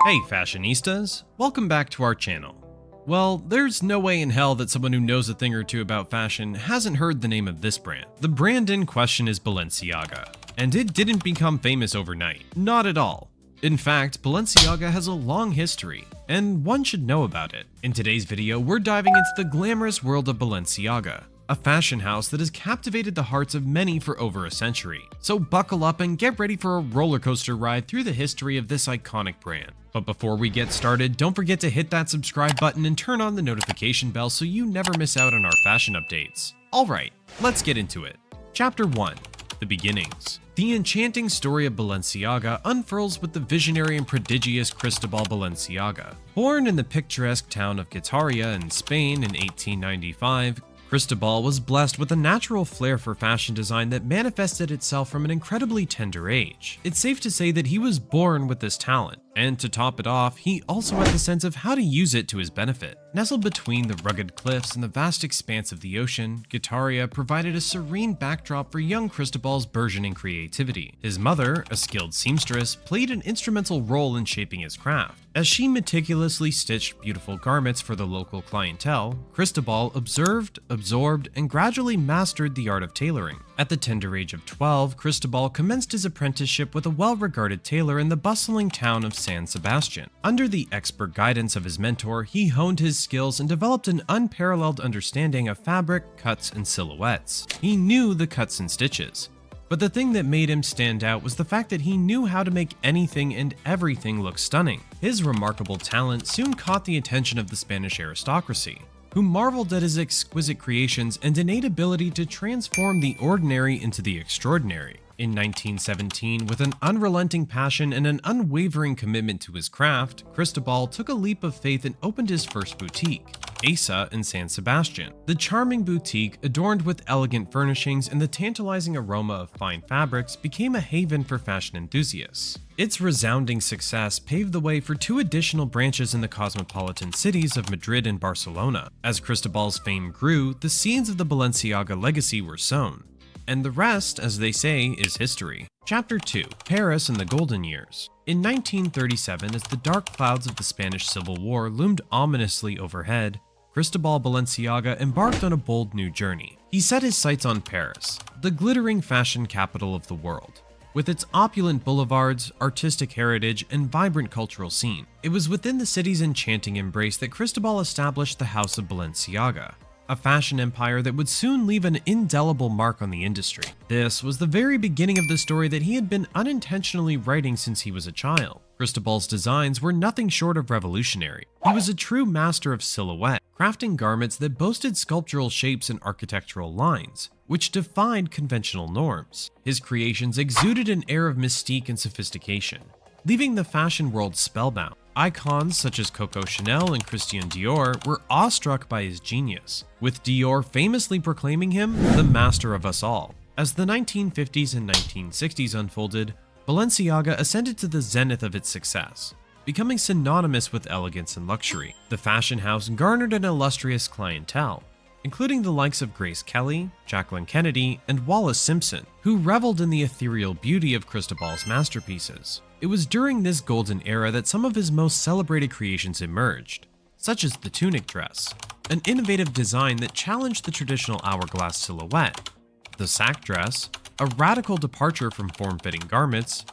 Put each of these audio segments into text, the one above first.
Hey fashionistas, welcome back to our channel. Well, there's no way in hell that someone who knows a thing or two about fashion hasn't heard the name of this brand. The brand in question is Balenciaga, and it didn't become famous overnight, not at all. In fact, Balenciaga has a long history, and one should know about it. In today's video, we're diving into the glamorous world of Balenciaga, a fashion house that has captivated the hearts of many for over a century. So buckle up and get ready for a roller coaster ride through the history of this iconic brand. But before we get started, don't forget to hit that subscribe button and turn on the notification bell so you never miss out on our fashion updates. Alright, let's get into it. Chapter 1. The Beginnings. The enchanting story of Balenciaga unfurls with the visionary and prodigious Cristobal Balenciaga. Born in the picturesque town of Guetaria in Spain in 1895, Cristobal was blessed with a natural flair for fashion design that manifested itself from an incredibly tender age. It's safe to say that he was born with this talent, and to top it off, he also had the sense of how to use it to his benefit. Nestled between the rugged cliffs and the vast expanse of the ocean, Guetaria provided a serene backdrop for young Cristobal's burgeoning creativity. His mother, a skilled seamstress, played an instrumental role in shaping his craft. As she meticulously stitched beautiful garments for the local clientele, Cristobal observed, absorbed, and gradually mastered the art of tailoring. At the tender age of 12, Cristobal commenced his apprenticeship with a well-regarded tailor in the bustling town of San Sebastian. Under the expert guidance of his mentor, he honed his skills and developed an unparalleled understanding of fabric, cuts, and silhouettes. He knew the cuts and stitches. But the thing that made him stand out was the fact that he knew how to make anything and everything look stunning. His remarkable talent soon caught the attention of the Spanish aristocracy, who marveled at his exquisite creations and innate ability to transform the ordinary into the extraordinary. In 1917, with an unrelenting passion and an unwavering commitment to his craft, Cristobal took a leap of faith and opened his first boutique, Asa in San Sebastian. The charming boutique, adorned with elegant furnishings and the tantalizing aroma of fine fabrics, became a haven for fashion enthusiasts. Its resounding success paved the way for two additional branches in the cosmopolitan cities of Madrid and Barcelona. As Cristobal's fame grew, the seeds of the Balenciaga legacy were sown. And the rest, as they say, is history. Chapter 2. Paris in the Golden Years. In 1937, as the dark clouds of the Spanish Civil War loomed ominously overhead, Cristobal Balenciaga embarked on a bold new journey. He set his sights on Paris, the glittering fashion capital of the world. With its opulent boulevards, artistic heritage, and vibrant cultural scene, it was within the city's enchanting embrace that Cristobal established the House of Balenciaga, a fashion empire that would soon leave an indelible mark on the industry. This was the very beginning of the story that he had been unintentionally writing since he was a child. Cristobal's designs were nothing short of revolutionary. He was a true master of silhouette, crafting garments that boasted sculptural shapes and architectural lines, which defied conventional norms. His creations exuded an air of mystique and sophistication, leaving the fashion world spellbound. Icons such as Coco Chanel and Christian Dior were awestruck by his genius, with Dior famously proclaiming him the master of us all. As the 1950s and 1960s unfolded, Balenciaga ascended to the zenith of its success, becoming synonymous with elegance and luxury. The fashion house garnered an illustrious clientele, including the likes of Grace Kelly, Jacqueline Kennedy, and Wallace Simpson, who reveled in the ethereal beauty of Cristobal's masterpieces. It was during this golden era that some of his most celebrated creations emerged, such as the tunic dress, an innovative design that challenged the traditional hourglass silhouette, the sack dress, a radical departure from form-fitting garments,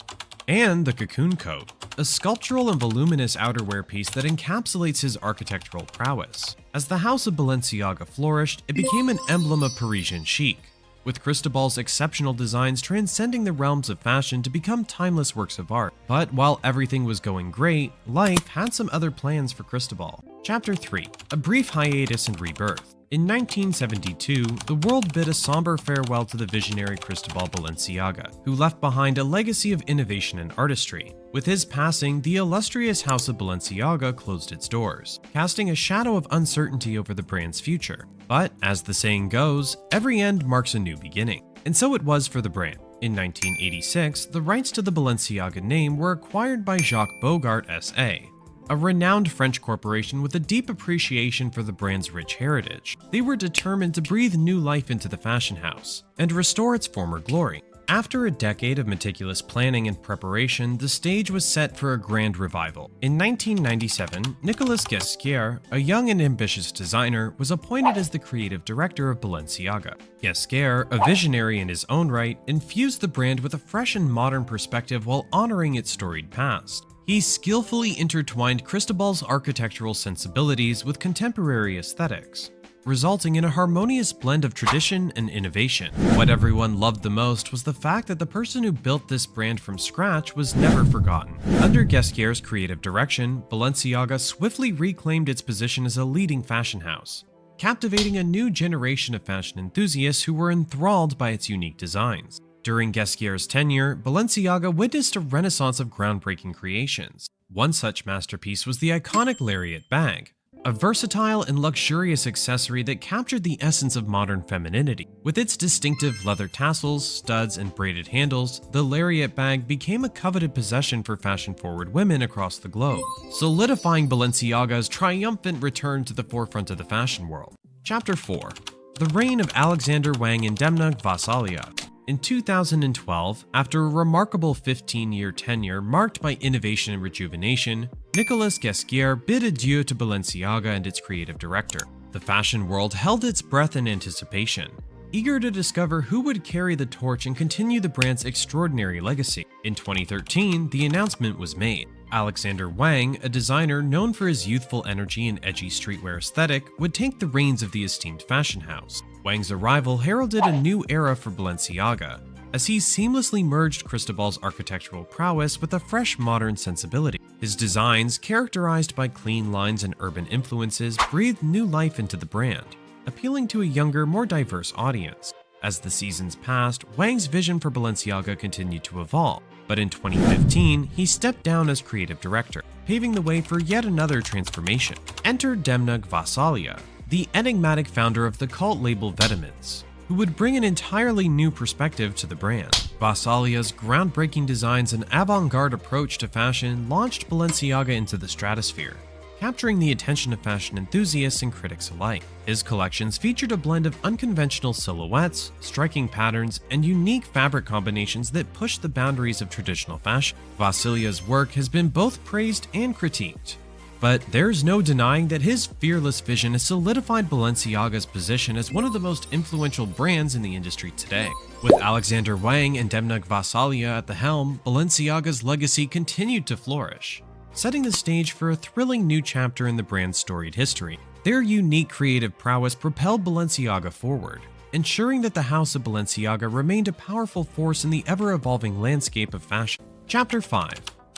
and the cocoon coat, a sculptural and voluminous outerwear piece that encapsulates his architectural prowess. As the House of Balenciaga flourished, it became an emblem of Parisian chic, with Cristobal's exceptional designs transcending the realms of fashion to become timeless works of art. But while everything was going great, life had some other plans for Cristobal. Chapter 3. A brief hiatus and rebirth. In 1972, the world bid a somber farewell to the visionary Cristobal Balenciaga, who left behind a legacy of innovation and artistry. With his passing, the illustrious House of Balenciaga closed its doors, casting a shadow of uncertainty over the brand's future. But, as the saying goes, every end marks a new beginning. And so it was for the brand. In 1986, the rights to the Balenciaga name were acquired by Jacques Bogart S.A., a renowned French corporation with a deep appreciation for the brand's rich heritage. They were determined to breathe new life into the fashion house and restore its former glory. After a decade of meticulous planning and preparation, the stage was set for a grand revival. In 1997, Nicolas Ghesquière, a young and ambitious designer, was appointed as the creative director of Balenciaga. Ghesquière, a visionary in his own right, infused the brand with a fresh and modern perspective while honoring its storied past. He skillfully intertwined Cristobal's architectural sensibilities with contemporary aesthetics, resulting in a harmonious blend of tradition and innovation. What everyone loved the most was the fact that the person who built this brand from scratch was never forgotten. Under Ghesquière's creative direction, Balenciaga swiftly reclaimed its position as a leading fashion house, captivating a new generation of fashion enthusiasts who were enthralled by its unique designs. During Ghesquière's tenure, Balenciaga witnessed a renaissance of groundbreaking creations. One such masterpiece was the iconic lariat bag, a versatile and luxurious accessory that captured the essence of modern femininity. With its distinctive leather tassels, studs, and braided handles, the lariat bag became a coveted possession for fashion-forward women across the globe, solidifying Balenciaga's triumphant return to the forefront of the fashion world. Chapter 4. The Reign of Alexander Wang and Demna Gvasalia. In 2012, after a remarkable 15-year tenure marked by innovation and rejuvenation, Nicolas Ghesquière bid adieu to Balenciaga and its creative director. The fashion world held its breath in anticipation, eager to discover who would carry the torch and continue the brand's extraordinary legacy. In 2013, the announcement was made. Alexander Wang, a designer known for his youthful energy and edgy streetwear aesthetic, would take the reins of the esteemed fashion house. Wang's arrival heralded a new era for Balenciaga, as he seamlessly merged Cristobal's architectural prowess with a fresh modern sensibility. His designs, characterized by clean lines and urban influences, breathed new life into the brand, appealing to a younger, more diverse audience. As the seasons passed, Wang's vision for Balenciaga continued to evolve, but in 2015, he stepped down as creative director, paving the way for yet another transformation. Enter Demna Gvasalia, the enigmatic founder of the cult label Vetements, who would bring an entirely new perspective to the brand. Gvasalia's groundbreaking designs and avant-garde approach to fashion launched Balenciaga into the stratosphere, capturing the attention of fashion enthusiasts and critics alike. His collections featured a blend of unconventional silhouettes, striking patterns, and unique fabric combinations that pushed the boundaries of traditional fashion. Gvasalia's work has been both praised and critiqued, but there's no denying that his fearless vision has solidified Balenciaga's position as one of the most influential brands in the industry today. With Alexander Wang and Demna Gvasalia at the helm, Balenciaga's legacy continued to flourish, setting the stage for a thrilling new chapter in the brand's storied history. Their unique creative prowess propelled Balenciaga forward, ensuring that the House of Balenciaga remained a powerful force in the ever-evolving landscape of fashion. Chapter 5.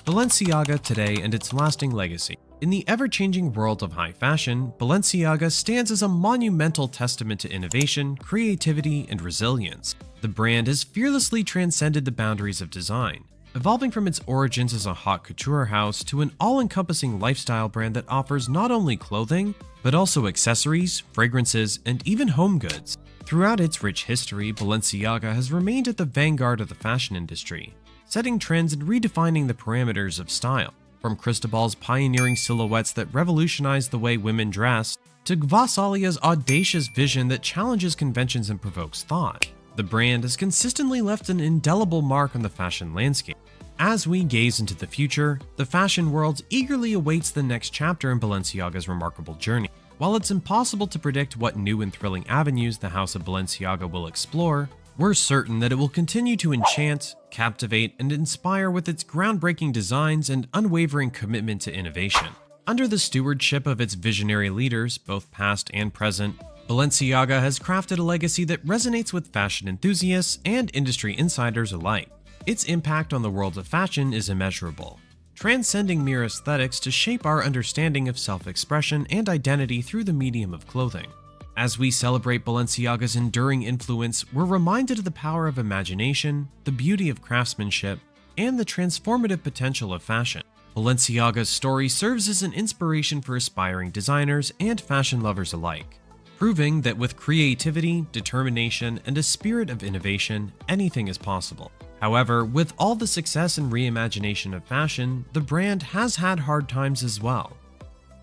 Balenciaga today and its lasting legacy. In the ever-changing world of high fashion, Balenciaga stands as a monumental testament to innovation, creativity, and resilience. The brand has fearlessly transcended the boundaries of design, evolving from its origins as a haute couture house to an all-encompassing lifestyle brand that offers not only clothing, but also accessories, fragrances, and even home goods. Throughout its rich history, Balenciaga has remained at the vanguard of the fashion industry, setting trends and redefining the parameters of style. From Cristobal's pioneering silhouettes that revolutionized the way women dress, to Gvasalia's audacious vision that challenges conventions and provokes thought, the brand has consistently left an indelible mark on the fashion landscape. As we gaze into the future, the fashion world eagerly awaits the next chapter in Balenciaga's remarkable journey. While it's impossible to predict what new and thrilling avenues the House of Balenciaga will explore, we're certain that it will continue to enchant, captivate, and inspire with its groundbreaking designs and unwavering commitment to innovation. Under the stewardship of its visionary leaders, both past and present, Balenciaga has crafted a legacy that resonates with fashion enthusiasts and industry insiders alike. Its impact on the world of fashion is immeasurable, transcending mere aesthetics to shape our understanding of self-expression and identity through the medium of clothing. As we celebrate Balenciaga's enduring influence, we're reminded of the power of imagination, the beauty of craftsmanship, and the transformative potential of fashion. Balenciaga's story serves as an inspiration for aspiring designers and fashion lovers alike, proving that with creativity, determination, and a spirit of innovation, anything is possible. However, with all the success and reimagination of fashion, the brand has had hard times as well.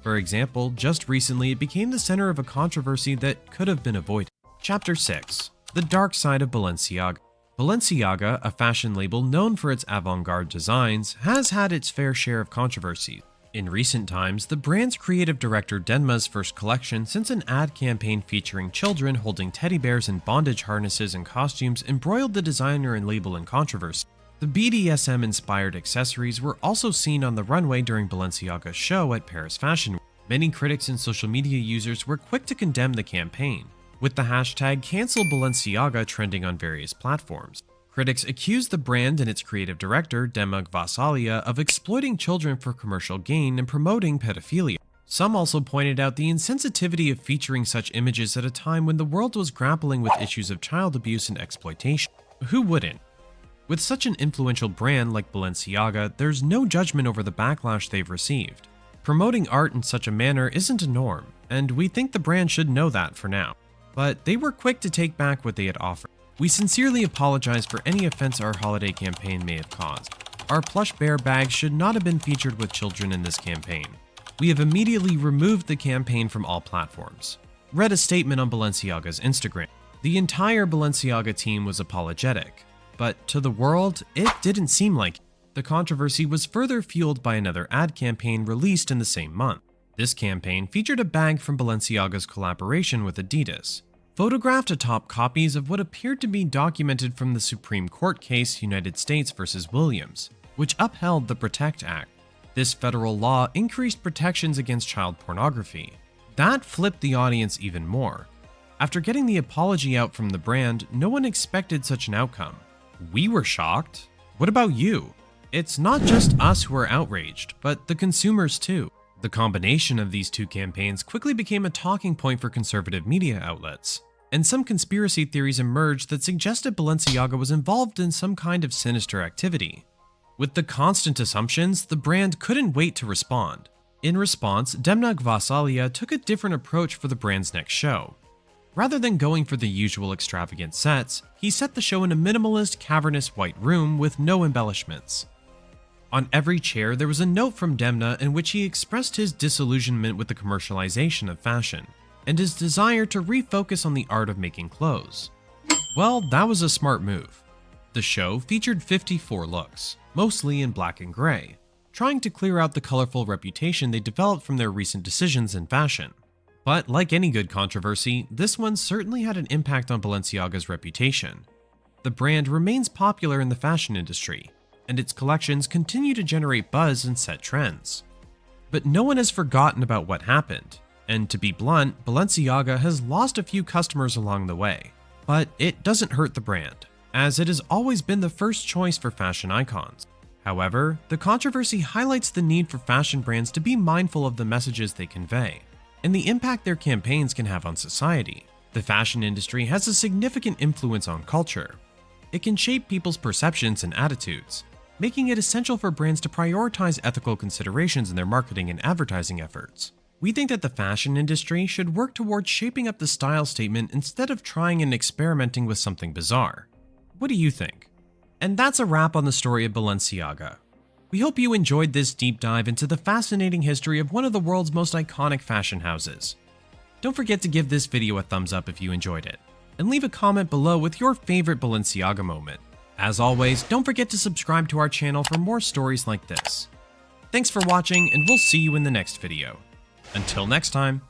For example, just recently it became the center of a controversy that could have been avoided. Chapter 6. The Dark Side of Balenciaga. Balenciaga, a fashion label known for its avant-garde designs, has had its fair share of controversy. In recent times, the brand's creative director Denma's first collection since an ad campaign featuring children holding teddy bears in bondage harnesses and costumes embroiled the designer and label in controversy. The BDSM-inspired accessories were also seen on the runway during Balenciaga's show at Paris Fashion Week. Many critics and social media users were quick to condemn the campaign, with the hashtag #CancelBalenciaga trending on various platforms. Critics accused the brand and its creative director, Dema Gvasalia, of exploiting children for commercial gain and promoting pedophilia. Some also pointed out the insensitivity of featuring such images at a time when the world was grappling with issues of child abuse and exploitation. Who wouldn't? With such an influential brand like Balenciaga, there's no judgment over the backlash they've received. Promoting art in such a manner isn't a norm, and we think the brand should know that for now. But they were quick to take back what they had offered. We sincerely apologize for any offense our holiday campaign may have caused. Our plush bear bags should not have been featured with children in this campaign. We have immediately removed the campaign from all platforms. Read a statement on Balenciaga's Instagram. The entire Balenciaga team was apologetic, but to the world, it didn't seem like it. The controversy was further fueled by another ad campaign released in the same month. This campaign featured a bag from Balenciaga's collaboration with Adidas, photographed atop copies of what appeared to be documented from the Supreme Court case United States versus Williams, which upheld the Protect Act. This federal law increased protections against child pornography. That flipped the audience even more. After getting the apology out from the brand, no one expected such an outcome. We were shocked. What about you? It's not just us who are outraged, but the consumers too. The combination of these two campaigns quickly became a talking point for conservative media outlets, and some conspiracy theories emerged that suggested Balenciaga was involved in some kind of sinister activity. With the constant assumptions, the brand couldn't wait to respond. In response, Demna Gvasalia took a different approach for the brand's next show. Rather than going for the usual extravagant sets, he set the show in a minimalist, cavernous white room with no embellishments. On every chair, there was a note from Demna in which he expressed his disillusionment with the commercialization of fashion, and his desire to refocus on the art of making clothes. Well, that was a smart move. The show featured 54 looks, mostly in black and gray, trying to clear out the colorful reputation they developed from their recent decisions in fashion. But like any good controversy, this one certainly had an impact on Balenciaga's reputation. The brand remains popular in the fashion industry, and its collections continue to generate buzz and set trends. But no one has forgotten about what happened, and to be blunt, Balenciaga has lost a few customers along the way. But it doesn't hurt the brand, as it has always been the first choice for fashion icons. However, the controversy highlights the need for fashion brands to be mindful of the messages they convey, and the impact their campaigns can have on society. The fashion industry has a significant influence on culture. It can shape people's perceptions and attitudes, making it essential for brands to prioritize ethical considerations in their marketing and advertising efforts. We think that the fashion industry should work towards shaping up the style statement instead of trying and experimenting with something bizarre. What do you think? And that's a wrap on the story of Balenciaga. We hope you enjoyed this deep dive into the fascinating history of one of the world's most iconic fashion houses. Don't forget to give this video a thumbs up if you enjoyed it, and leave a comment below with your favorite Balenciaga moment. As always, don't forget to subscribe to our channel for more stories like this. Thanks for watching, and we'll see you in the next video. Until next time.